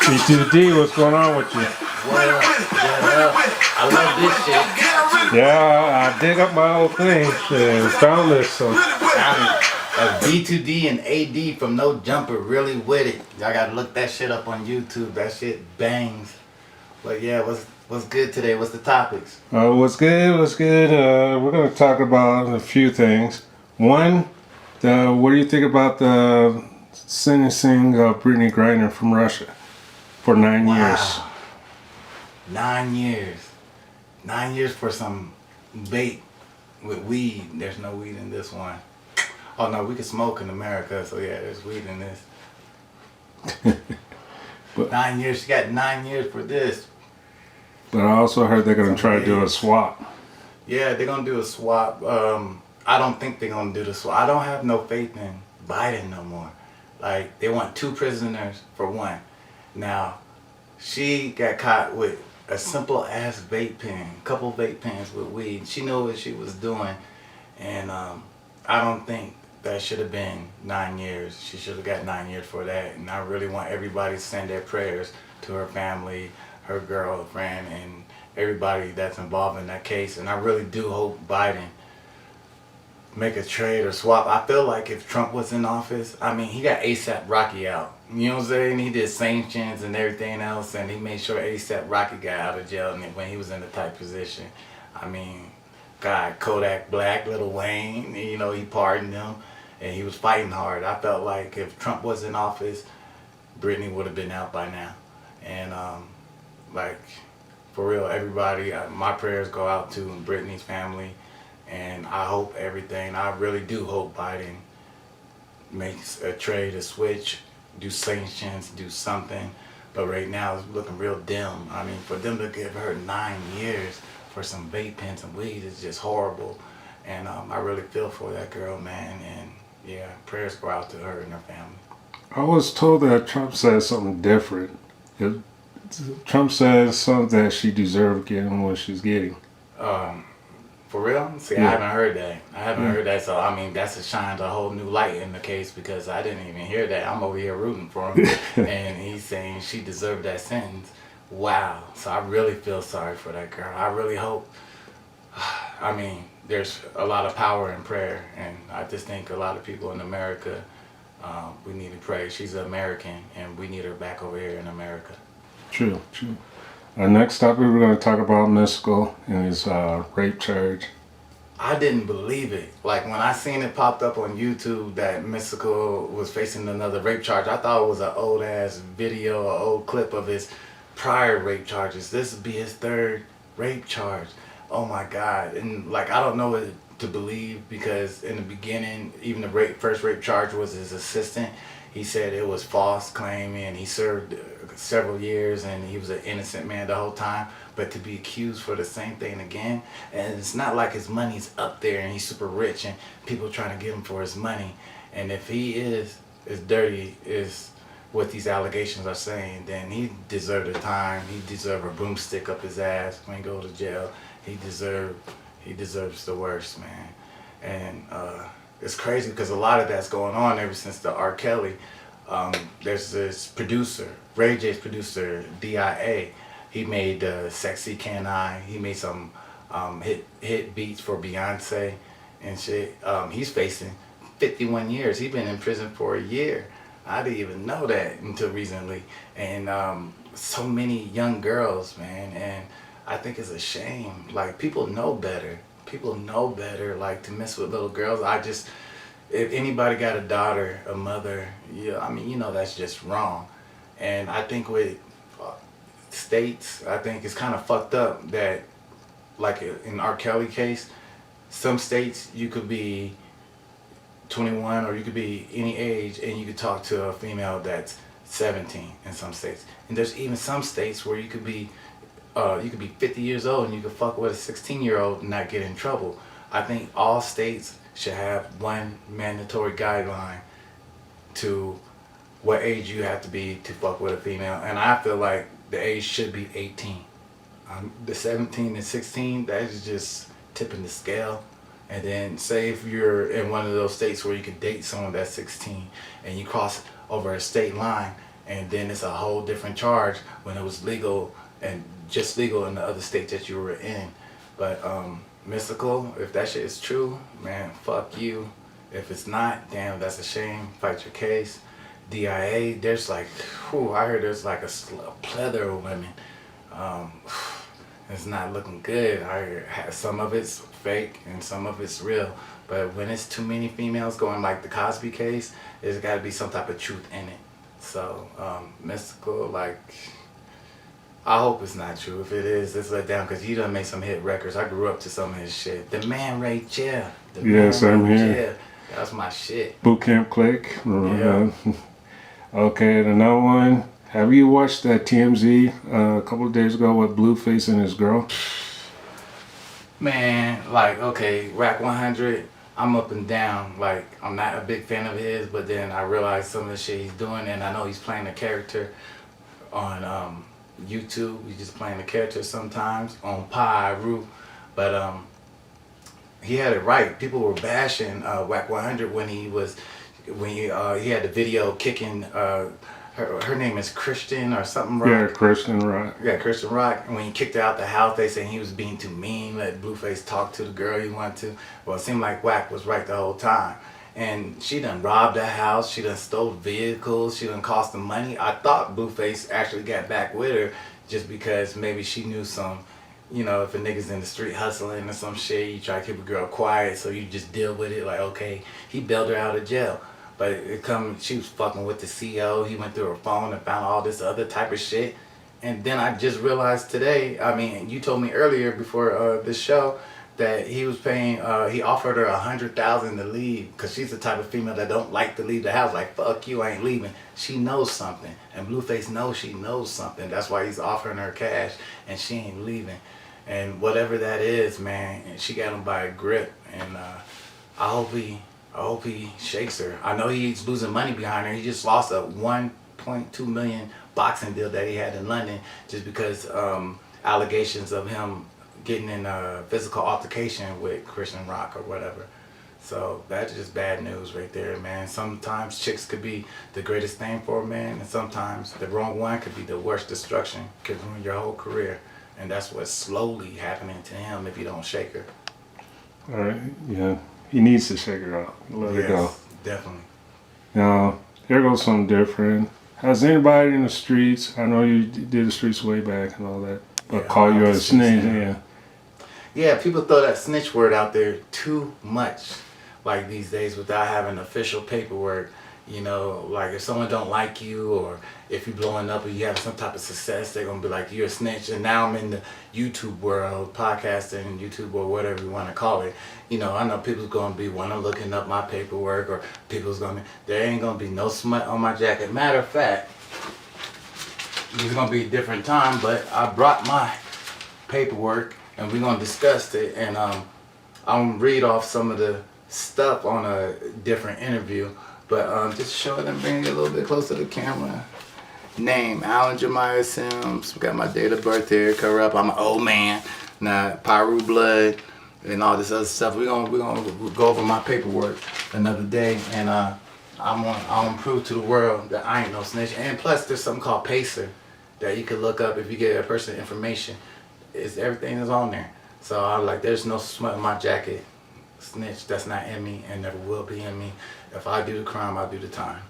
B2D, what's going on with you? Well, I love this shit. Yeah, I dig up my old things and found this. So. B2D and AD from No Jumper, really with it. Y'all gotta look that shit up on YouTube. That shit bangs. But yeah, what's good today? What's the topics? What's good? What's good? We're going to talk about a few things. One, what do you think about the sentencing of Brittney Griner from Russia for 9 years? 9 years. 9 years for some bait with weed. There's no weed in this one. Oh no, we can smoke in America, so yeah, there's weed in this. But 9 years, she got 9 years for this. But I also heard they're going to try to do a swap. Yeah, they're going to do a swap. I don't think they're going to do the swap. I don't have no faith in Biden no more. Like, they want 2 prisoners for 1. Now, she got caught with a simple ass vape pen, a couple vape pens with weed. She knew what she was doing, and I don't think that should have been 9 years. She should have got 9 years for that. And I really want everybody to send their prayers to her family, her girlfriend, and everybody that's involved in that case. And I really do hope Biden make a trade or swap. I feel like if Trump was in office, I mean, he got ASAP Rocky out. You know what I'm saying? He did sanctions and everything else, and he made sure ASAP Rocky got out of jail when he was in a tight position. I mean, God, Kodak Black, Lil Wayne, you know, he pardoned him, and he was fighting hard. I felt like if Trump was in office, Brittney would have been out by now. And like, for real, everybody, my prayers go out to Brittney's family, and I hope everything, I really do hope Biden makes a trade, a switch, do sanctions, do something. But right now it's looking real dim. I mean, for them to give her 9 years for some vape pens and weed is just horrible. And I really feel for that girl, man. And yeah, prayers go out to her and her family. I was told that Trump said something different. Trump says something that she deserved getting what she's getting. For real? See, yeah. I haven't heard that. I haven't heard that, so I mean, that's shines a whole new light in the case because I didn't even hear that. I'm over here rooting for him, and he's saying she deserved that sentence. Wow. So I really feel sorry for that girl. I really hope. I mean, there's a lot of power in prayer, and I just think a lot of people in America, we need to pray. She's an American, and we need her back over here in America. True, true. Our next topic, we're going to talk about Mystical and his rape charge. I didn't believe it. Like, when I seen it popped up on YouTube that Mystical was facing another rape charge, I thought it was an old-ass video, an old clip of his prior rape charges. This would be his 3rd rape charge. Oh my God. And, like, I don't know what to believe because in the beginning, even the first rape charge was his assistant. He said it was false claim and he served several years and he was an innocent man the whole time. But to be accused for the same thing again, and it's not like his money's up there and he's super rich and people trying to get him for his money. And if he is as dirty as what these allegations are saying, then he deserved the time. He deserved a broomstick up his ass when he go to jail. He deserves the worst, man. And it's crazy because a lot of that's going on ever since the R. Kelly. There's this producer, Ray J's producer, DIA. He made Sexy Can I. He made some hit beats for Beyonce and shit. He's facing 51 years. He's been in prison for a year. I didn't even know that until recently. And so many young girls, man. And I think it's a shame. Like, people know better. People know better, like, to mess with little girls. If anybody got a daughter, a mother, yeah, I mean, you know, that's just wrong. And I think with states, I think it's kind of fucked up that, like in R. Kelly case, some states you could be 21 or you could be any age and you could talk to a female that's 17 in some states. And there's even some states where you could be 50 years old and you could fuck with a 16-year-old and not get in trouble. I think all states should have one mandatory guideline to what age you have to be to fuck with a female. And I feel like the age should be 18. The 17 and 16, that is just tipping the scale. And then say if you're in one of those states where you can date someone that's 16 and you cross over a state line and then it's a whole different charge when it was legal and just legal in the other state that you were in. But Mystical, if that shit is true, man, fuck you. If it's not, damn, that's a shame. Fight your case. DIA, there's like, whew, I heard there's like a plethora of women. It's not looking good. I heard some of it's fake and some of it's real. But when it's too many females going like the Cosby case, there's got to be some type of truth in it. So, Mystical, like, I hope it's not true. If it is, it's let down because he done make some hit records. I grew up to some of his shit. The Man Ray Chair. Yes, I'm here. That's my shit. Boot Camp Click. Yeah. Okay, another one. Have you watched that TMZ a couple of days ago with Blueface and his girl? Man, like, okay, Rack 100, I'm up and down. Like, I'm not a big fan of his, but then I realize some of the shit he's doing, and I know he's playing a character on YouTube. He's just playing a character sometimes on Pyru, but he had it right. People were bashing Wack 100 when he had the video kicking. Her name is Christian or something. Rock. Yeah, Christian Rock. Yeah, Christian Rock. And when he kicked her out the house, they saying he was being too mean. Let Blueface talk to the girl he wanted to. Well, it seemed like Wack was right the whole time. And she done robbed the house. She done stole vehicles. She done cost them money. I thought Blueface actually got back with her just because maybe she knew some. You know, if a nigga's in the street hustling or some shit, you try to keep a girl quiet, so you just deal with it. Like, okay, he bailed her out of jail. But she was fucking with the CO. He went through her phone and found all this other type of shit. And then I just realized today, I mean, you told me earlier before this show that he was paying, he offered her $100,000 to leave because she's the type of female that don't like to leave the house. Like, fuck you, I ain't leaving. She knows something. And Blueface knows she knows something. That's why he's offering her cash and she ain't leaving. And whatever that is, man, and she got him by a grip. And I hope he shakes her. I know he's losing money behind her. He just lost a $1.2 million boxing deal that he had in London just because allegations of him getting in a physical altercation with Christian Rock or whatever. So that's just bad news right there, man. Sometimes chicks could be the greatest thing for a man, and sometimes the wrong one could be the worst destruction, could ruin your whole career. And that's what's slowly happening to him if you don't shake her. All right, yeah. He needs to shake her out. Let her go. Definitely. Now, here goes something different. Has anybody in the streets, I know you did the streets way back and all that, but Yeah, call you a snitch, yeah. Yeah, people throw that snitch word out there too much, like these days, without having official paperwork. You know, like if someone don't like you, or if you're blowing up or you have some type of success, they're gonna be like, you're a snitch. And now I'm in the YouTube world, podcasting, YouTube, or whatever you want to call it. You know, I know people's gonna be looking up my paperwork, or there ain't gonna be no smut on my jacket. Matter of fact, it's gonna be a different time, but I brought my paperwork and we're gonna discuss it. And I'm gonna read off some of the stuff on a different interview. But just show it and bring it a little bit closer to the camera. Name, Alan Jemiah Sims. We got my date of birth here, cover up. I'm an old man. Now, Pyru blood and all this other stuff. We're gonna go over my paperwork another day. And I'm gonna prove to the world that I ain't no snitch. And plus, there's something called Pacer that you can look up if you get a person information. Everything is on there. So I'm like, there's no smut in my jacket. Snitch, that's not in me and never will be in me. If I do the crime, I do the time.